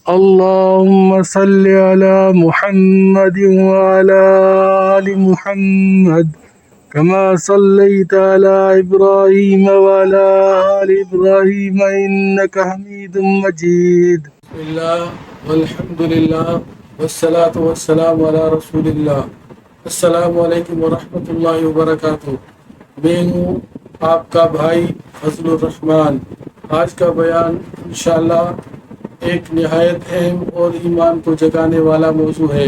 اللهم صل على محمد وعلى آل محمد كما صليت على إبراهيم وعلى آل إبراهيم إنك حميد مجيد. بسم الله والحمد لله والصلاة والسلام على رسول الله. السلام علیکم ورحمۃ اللہ وبرکاتہ. میں ہوں آپ کا بھائی فضل الرحمان. آج کا بیان انشاءاللہ ایک نہایت اہم اور ایمان کو جگانے والا موضوع ہے.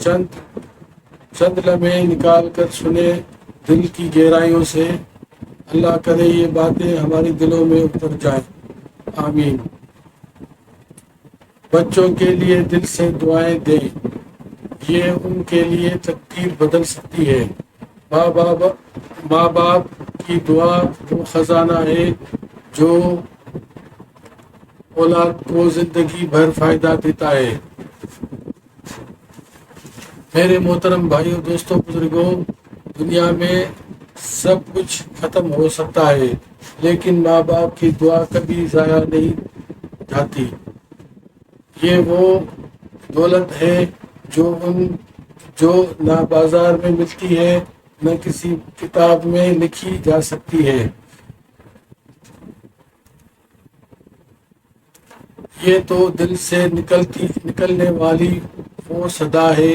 چند لمحے نکال کر سنیں دل کی گہرائیوں سے. اللہ کرے یہ باتیں ہماری دلوں میں اتر جائیں. آمین. بچوں کے لیے دل سے دعائیں دیں، یہ ان کے لیے تقدیر بدل سکتی ہے. ماں باپ کی دعا وہ خزانہ ہے جو اولاد کو زندگی بھر فائدہ دیتا ہے. میرے محترم بھائیوں، دوستوں، بزرگوں، دنیا میں سب کچھ ختم ہو سکتا ہے لیکن ماں باپ کی دعا کبھی ضائع نہیں جاتی. یہ وہ دولت ہے جو نہ بازار میں ملتی ہے نہ کسی کتاب میں لکھی جا سکتی ہے. یہ تو دل سے نکلنے والی وہ صدا ہے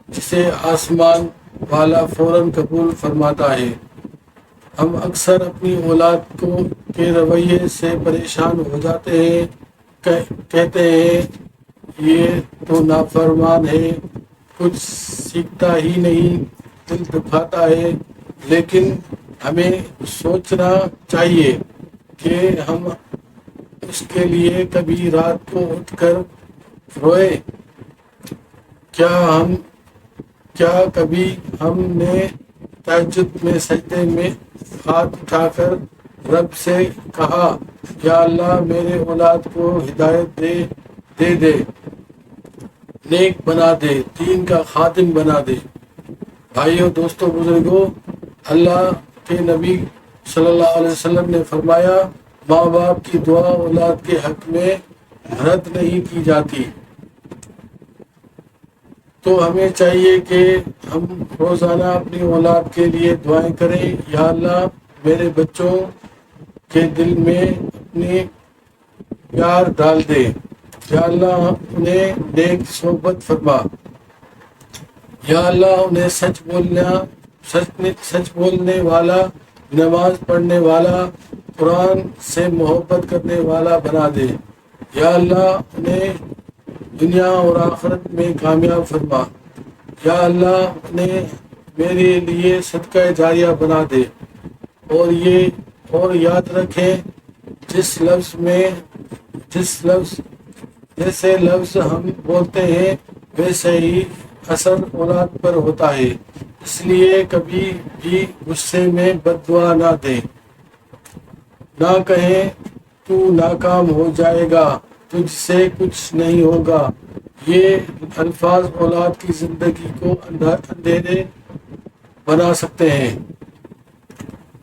جسے آسمان والا فوراً قبول فرماتا ہے. ہم اکثر اپنی اولاد کے رویے سے پریشان ہو جاتے ہیں. کہتے ہیں یہ تو نافرمان ہے، کچھ سیکھتا ہی نہیں، دل دکھاتا ہے. لیکن ہمیں سوچنا چاہیے کہ ہم اس کے لیے کبھی رات کو اٹھ کر روئے. کیا کبھی ہم نے تہجد میں سجدے میں ہاتھ اٹھا کر رب سے کہا یا اللہ میرے اولاد کو ہدایت دے، نیک بنا دے، دین کا خادم بنا دے. بھائیوں، دوستوں، بزرگوں، اللہ کے نبی صلی اللہ علیہ وسلم نے فرمایا ماں باپ کی دعا اولاد کے حق میں رد نہیں کی جاتی. تو ہمیں چاہیے کہ ہم روزانہ اپنی اولاد کے لیے دعائیں کریں. یا اللہ میرے بچوں کے دل میں اپنی پیار ڈال دے. یا اللہ انہیں نیک صحبت فرما. یا اللہ انہیں سچ بولنے والا، نماز پڑھنے والا، قرآن سے محبت کرنے والا بنا دے. یا اللہ انہیں دنیا اور آخرت میں کامیاب فرما. یا اللہ انہیں میرے لیے صدقہ جاریہ بنا دے. اور یاد رکھیں جیسے لفظ ہم بولتے ہیں ویسے ہی اثر اولاد پر ہوتا ہے. اس لیے کبھی بھی غصے میں بد دعا نہ دیں. نہ کہیں تو ناکام ہو جائے گا، تجھ سے کچھ نہیں ہوگا. یہ الفاظ اولاد کی زندگی کو اندھیرے بنا سکتے ہیں.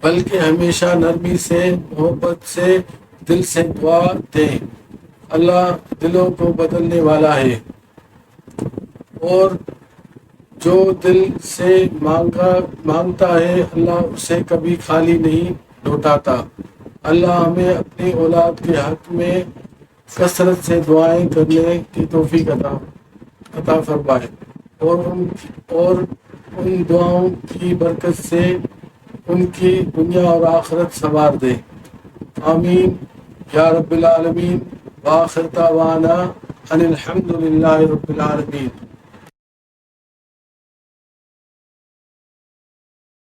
بلکہ ہمیشہ نرمی سے، محبت سے، دل سے دعا دیں. اللہ دلوں کو بدلنے والا ہے اور جو دل سے مانگتا ہے اللہ اسے کبھی خالی نہیں لوٹاتا. اللہ ہمیں اپنی اولاد کے حق میں کثرت سے دعائیں کرنے کی توفیق عطا فرمائے اور ان دعاؤں کی برکت سے ان کی دنیا اور آخرت سنوار دے. آمین یا رب العالمین. وآخر دعوانا ان الحمد للہ رب العالمین.